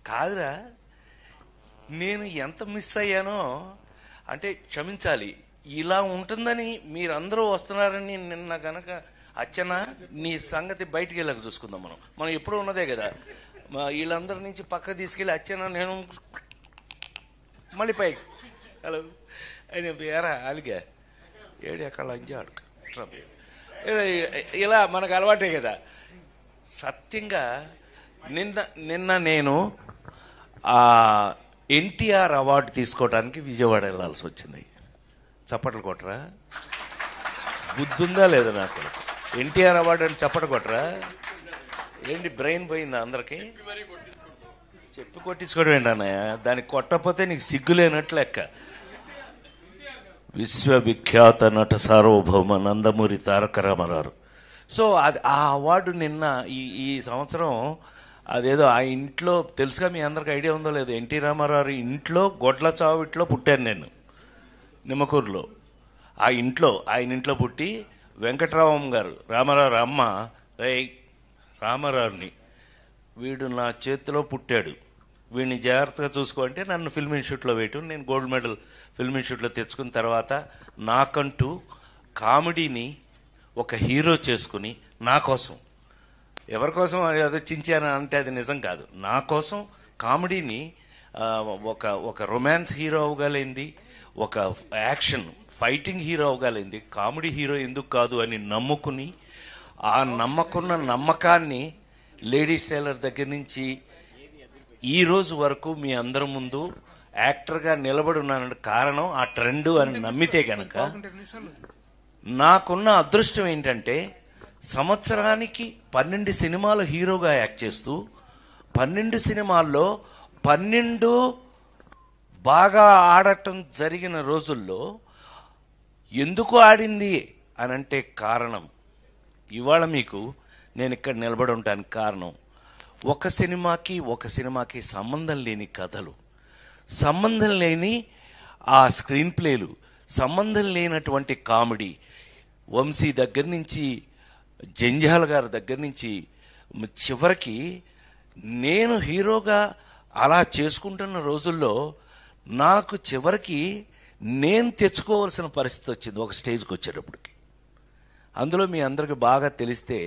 కాదురా, నేను ఎంత మిస్ అయ్యానో అంటే క్షమించాలి. ఇలా ఉంటుందని మీరందరూ వస్తున్నారని నిన్న గనక అచ్చన నీ సంగతి బయటికి వెళ్ళక చూసుకుందాం. మనం ఎప్పుడూ ఉన్నదే కదా. వీళ్ళందరి నుంచి పక్క తీసుకెళ్ళి అచ్చన నేను మళ్ళీ పైకి హలో అని ఎరా అలిగా ఏడు ఎక్కడ అంజాడు ఇలా మనకు అలవాటే కదా. సత్యంగా నిన్న నేను ఎన్టీఆర్ అవార్డు తీసుకోవడానికి విజయవాడ వెళ్ళాల్సి వచ్చింది. చప్పట్లు కొట్టరా? బుద్ధుందా లేదా నాకు? ఎన్టీఆర్ అవార్డు అని చప్పట్లు కొట్టరా? ఏంటి బ్రెయిన్ పోయిందా అందరికి? చెప్పి కొట్టించుకోవడం ఏంటన్నయ్య? దానికి కొట్టకపోతే నీకు సిగ్గులేనట్లు లెక్క. విశ్వవిఖ్యాత నట సార్వభౌమ నందమూరి తారక రామారావు. సో అది ఆ అవార్డు నిన్న ఈ సంవత్సరం అదేదో ఆ ఇంట్లో తెలుసుగా, మీ అందరికి ఐడియా ఉందో లేదో, ఎన్టీ రామారావు ఇంట్లో గొడ్ల చావిట్లో పుట్టాను నేను, నిమ్మకూరులో. ఆయన ఇంట్లో పుట్టి వెంకటరామం గారు రామారావు అమ్మ రామారావుని వీడు నా చేతిలో పుట్టాడు, వీడిని జాగ్రత్తగా చూసుకోంటే నన్ను ఫిల్మ్ ఇన్స్టిట్యూట్లో వేయటం. నేను గోల్డ్ మెడల్ ఫిల్మ్ ఇన్స్టిట్యూట్లో తెచ్చుకున్న తర్వాత నాకంటూ కామెడీని ఒక హీరో చేసుకుని నా కోసం, ఎవరి కోసం అదో చించాను అంటే అది నిజం కాదు, నా కోసం కామెడీని ఒక రొమాన్స్ హీరో అవగలింది, ఒక యాక్షన్ ఫైటింగ్ హీరో అవగలింది, కామెడీ హీరో ఎందుకు కాదు అని నమ్ముకుని ఆ నమ్మకాన్ని లేడీస్ టైలర్ దగ్గర నుంచి ఈ రోజు వరకు మీ అందరి ముందు యాక్టర్గా నిలబడి ఉన్నానంటే కారణం ఆ ట్రెండ్ అని నమ్మితే గనక, నాకున్న అదృష్టం ఏంటంటే సంవత్సరానికి 12 సినిమాలు హీరోగా యాక్ట్ చేస్తూ 12 సినిమాల్లో 12 బాగా ఆడటం జరిగిన రోజుల్లో ఎందుకు ఆడింది అనంటే కారణం ఇవాళ మీకు నేను ఇక్కడ నిలబడి ఉండడానికి కారణం ఒక సినిమాకి సంబంధం లేని కథలు, సంబంధం లేని ఆ స్క్రీన్ ప్లేలు, సంబంధం లేనటువంటి కామెడీ. వంశీ దగ్గర నుంచి జంజాల గారి దగ్గర నుంచి చివరికి నేను హీరోగా అలా చేసుకుంటున్న రోజుల్లో నాకు చివరికి నేను తెచ్చుకోవాల్సిన పరిస్థితి వచ్చింది ఒక స్టేజ్కి వచ్చేటప్పటికి. అందులో మీ అందరికి బాగా తెలిస్తే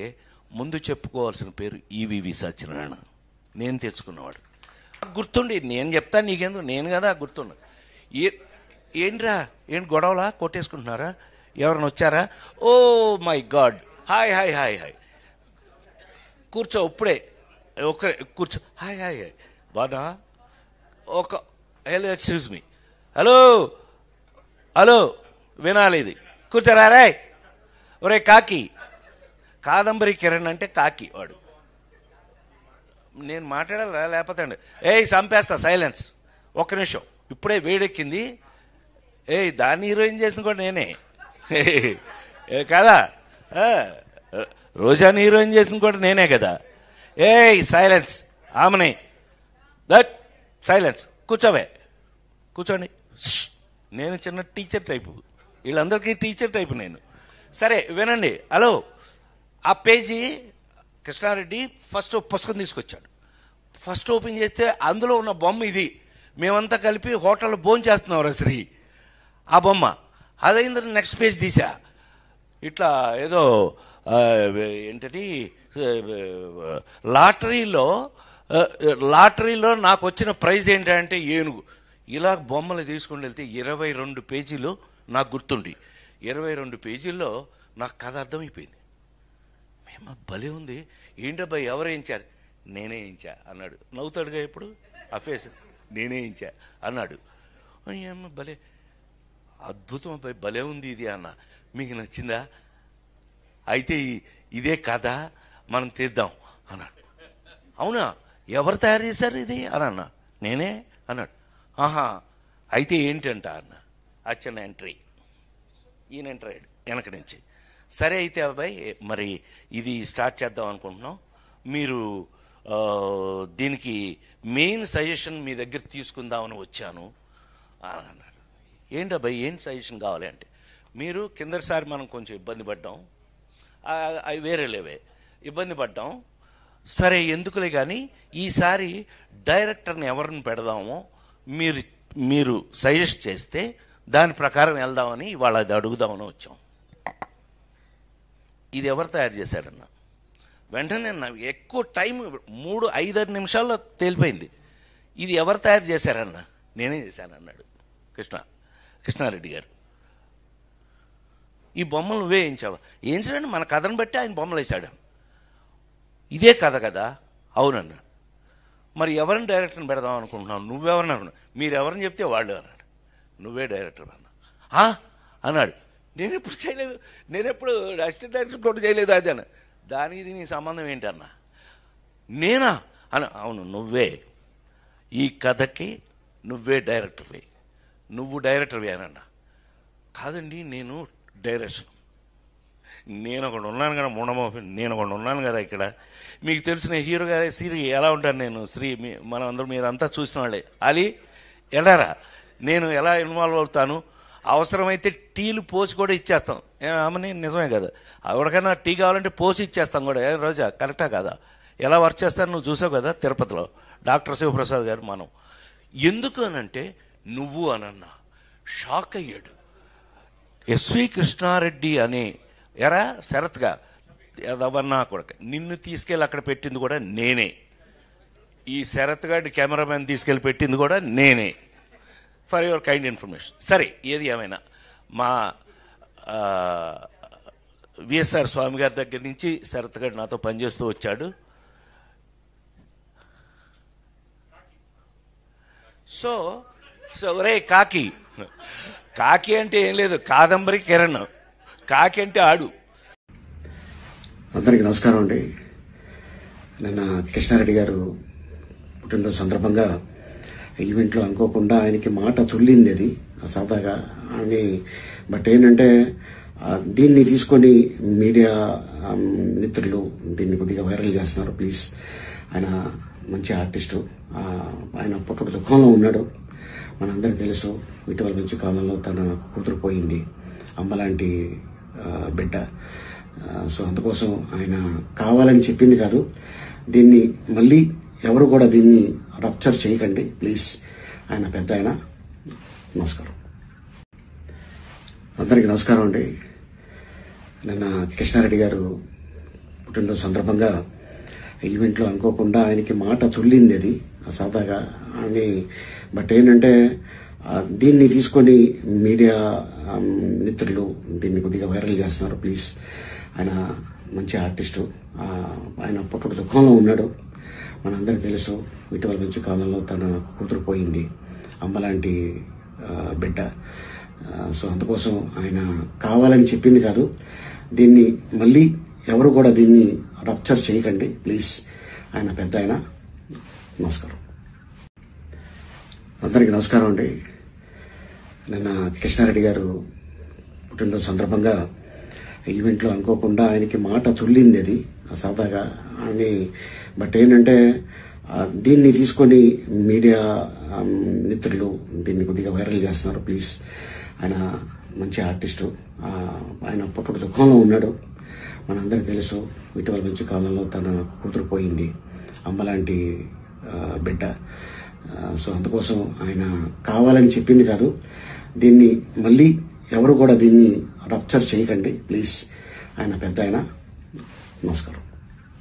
ముందు చెప్పుకోవాల్సిన పేరు ఈవీవి సత్యనారాయణ. నేను తెచ్చుకున్నవాడు గుర్తుండి నేను చెప్తాను నీకెందుకు, నేను కదా గుర్తుండ. ఏంట్రా ఏంటి గొడవలా కొట్టేసుకుంటున్నారా? ఎవరైనా వచ్చారా? Oh my God, hi hi hi hi, కూర్చో ఇప్పుడే కూర్చో, హాయ్ హాయ్ హాయ్ బాగా హలో ఎక్స్క్యూజ్ మీ, హలో వినాలి ఇది, కూర్చోరా రే. ఒరే కాకి, కాదంబరి కిరణ్ అంటే కాకి వాడు. నేను మాట్లాడాలా లేకపోతే చంపేస్తా, సైలెన్స్ ఒక్క నిమిషం, ఇప్పుడే వేడెక్కింది. దాన్ని హీరోయిన్ చేసిన కూడా నేనే కదా, రోజాని హీరోయిన్ చేసిన కూడా నేనే కదా. సైలెన్స్, ఆమెని సైలెన్స్, కూర్చోండి. నేను చిన్న టీచర్ టైపు, వీళ్ళందరికీ టీచర్ టైపు నేను. సరే వినండి. హలో, ఆ పేజీ కృష్ణారెడ్డి ఫస్ట్ పుస్తకం తీసుకొచ్చాడు. ఫస్ట్ ఓపెన్ చేస్తే అందులో ఉన్న బొమ్మ ఇది. మేమంతా కలిపి హోటల్లో భోజనం చేస్తున్నాం శ్రీ, ఆ బొమ్మ. అదైన తర్వాత నెక్స్ట్ పేజ్ తీసా, ఇట్లా ఏదో ఏంటది లాటరీలో నాకు వచ్చిన ప్రైజ్ ఏంటంటే ఏనుగు. ఇలా బొమ్మలు తీసుకుని వెళ్తే 22 పేజీలు నాకు గుర్తుండి, 22 పేజీల్లో నాకు కథ అర్థమైపోయింది. మేము భలే ఉంది, ఏంటబ్బాయి ఎవరు వేయించారు? నేనే వేయించా అన్నాడు. నవ్వుతాడుగా ఎప్పుడు ఆ ఫేస్, నేనే వేయించా అన్నాడు. ఏమో భలే అద్భుతం అబ్బాయి, భలే ఉంది ఇది అన్న. మీకు నచ్చిందా? అయితే ఇదే కథ మనం తీద్దాం అన్నాడు. అవునా, ఎవరు తయారు చేశారు ఇది అని అన్నా. నేనే అన్నాడు. ఆహా, అయితే ఏంటంట అన్న. అచ్చన్న ఎంట్రీ, ఈయన ఎంటర్ అయ్యాడు వెనక నుంచి. సరే అయితే అబ్బాయి మరి ఇది స్టార్ట్ చేద్దాం అనుకుంటున్నాం, మీరు దీనికి మెయిన్ సజెషన్ మీ దగ్గర తీసుకుందామని వచ్చాను అని అన్నాడు. ఏంటి అబ్బాయి ఏంటి సజెషన్ కావాలి అంటే, మీరు కిందసారి మనం కొంచెం ఇబ్బంది పడ్డాం, అవి వేరే లేవే, ఇబ్బంది పడ్డాం, సరే ఎందుకులే కానీ ఈసారి డైరెక్టర్ని ఎవరిని పెడదామో మీరు సజెస్ట్ చేస్తే దాని ప్రకారం వెళ్దామని ఇవాళ అది అడుగుదామని వచ్చాం. ఇది ఎవరు తయారు చేశాడన్న వెంటనే ఎక్కువ టైం 3-5 నిమిషాల్లో తేలిపోయింది. ఇది ఎవరు తయారు చేశారన్న? నేనే చేశాను అన్నాడు కృష్ణారెడ్డి గారు. ఈ బొమ్మలు నువ్వే వేయించావా? వేయించడండి, మన కథను బట్టి ఆయన బొమ్మలు వేశాడు. ఇదే కథ కదా? అవునన్నా. మరి ఎవరిని డైరెక్టర్ని పెడదాం అనుకుంటున్నావు? నువ్వెవరిని అనుకున్నావు? మీరెవరిని చెప్తే వాళ్ళు అన్నాడు. నువ్వే డైరెక్టర్ అన్నా అన్నాడు. నేను ఎప్పుడు చేయలేదు, నేను ఎప్పుడు అసిస్టెంట్ డైరెక్టర్ కూడా చేయలేదు అది అన్న. దానికి నీ సంబంధం ఏంటన్నా? నేనా అన్న. అవును నువ్వే, ఈ కథకి నువ్వే డైరెక్టర్వి. నువ్వు డైరెక్టర్వి అన్నా. కాదండి నేను డైరెక్షన్, నేను ఒకడు ఉన్నాను కదా నేను ఒకడు ఉన్నాను కదా ఇక్కడ. మీకు తెలిసిన హీరో గారి శ్రీ ఎలా ఉంటాను నేను, శ్రీ మనం అందరూ మీరంతా చూసిన వాళ్ళే. అలీ ఎలారా నేను ఎలా ఇన్వాల్వ్ అవుతాను, అవసరమైతే టీలు పోసి కూడా ఇచ్చేస్తాం. ఆమెని నిజమే కదా, ఎవరికైనా టీ కావాలంటే పోసి ఇచ్చేస్తాం కూడా. రోజా కరెక్టా కదా? ఎలా వర్క్ చేస్తాను నువ్వు చూసావు కదా తిరుపతిలో డాక్టర్ శివప్రసాద్ గారు. మనం ఎందుకు అనంటే నువ్వు అనన్నా షాక్ అయ్యాడు. ఎస్వి కృష్ణారెడ్డి అనే ఎరా శరత్గా ఎవరన్నా కూడా నిన్ను తీసుకెళ్ళి అక్కడ పెట్టింది కూడా నేనే. ఈ శరత్ గారి కెమెరామెన్ తీసుకెళ్ళి పెట్టింది కూడా నేనే. For your kind information. సరే ఏది ఏమైనా మా విఎస్ఆర్ స్వామి గారి దగ్గర నుంచి శరత్ గారు నాతో పనిచేస్తూ వచ్చాడు. సో ఒరే కాకి అంటే ఏం లేదు, కాదంబరి కిరణ్. కాకి అంటే ఆడు. అందరికీ నమస్కారం అండి. నిన్న కృష్ణారెడ్డి గారు పుట్టినరోజు సందర్భంగా ఈవెంట్లో అనుకోకుండా ఆయనకి మాట తుల్లింది అది సరదాగా అని. బట్ ఏంటంటే దీన్ని తీసుకొని మీడియా మిత్రులు దీన్ని కొద్దిగా వైరల్ చేస్తున్నారు. ప్లీజ్, ఆయన మంచి ఆర్టిస్టు, ఆయన పుట్టుక దుఃఖంలో ఉన్నాడు. మనందరికీ తెలుసు, ఇటీవల మంచి కాలంలో తన కూతురు పోయింది, అమ్మలాంటి బిడ్డ. సో అందుకోసం ఆయన కావాలని చెప్పింది కాదు. దీన్ని మళ్ళీ ఎవరు కూడా దీన్ని రప్చర్ చేయకండి ప్లీజ్. ఆయన పెద్ద ఆయన. నమస్కారం. అందరికీ నమస్కారం అండి. నిన్న కృష్ణారెడ్డి గారు పుట్టినరోజు సందర్భంగా ఈవెంట్లో అనుకోకుండా ఆయనకి మాట తుల్లింది అది సరదాగా అని. బట్ ఏంటంటే దీన్ని తీసుకొని మీడియా మిత్రులు దీన్ని కొద్దిగా వైరల్ చేస్తున్నారు. ప్లీజ్, ఆయన మంచి ఆర్టిస్టు, ఆయన పుట్టుక దుఃఖంలో ఉన్నాడు. మనందరికీ తెలుసు, ఇటీవల మంచి కాలంలో తన కూతురు పోయింది, అమ్మలాంటి బిడ్డ. సో అందుకోసం ఆయన కావాలని చెప్పింది కాదు. దీన్ని మళ్ళీ ఎవరు కూడా దీన్ని రప్చర్ చేయకండి ప్లీజ్. ఆయన పెద్ద ఆయన. నమస్కారం. అందరికీ నమస్కారం అండి. నిన్న కృష్ణారెడ్డి గారు పుట్టినరోజు సందర్భంగా ఈవెంట్లో అనుకోకుండా ఆయనకి మాట తుల్లింది అది సరదాగా అని. బట్ ఏంటంటే దీన్ని తీసుకొని మీడియా మిత్రులు దీన్ని కొద్దిగా వైరల్ చేస్తున్నారు. ప్లీజ్, ఆయన మంచి ఆర్టిస్టు, ఆయన పుట్టుక దుఃఖంలో ఉన్నాడు. మనందరికీ తెలుసు, ఇటీవల మంచి కాలంలో తన కూతురు పోయింది, అమ్మలాంటి బిడ్డ. సో అందుకోసం ఆయన కావాలని చెప్పింది కాదు. దీన్ని మళ్ళీ ఎవరు కూడా దీన్ని రప్చర్ చేయకండి ప్లీజ్. ఆయన పెద్ద ఆయన. నమస్కారం.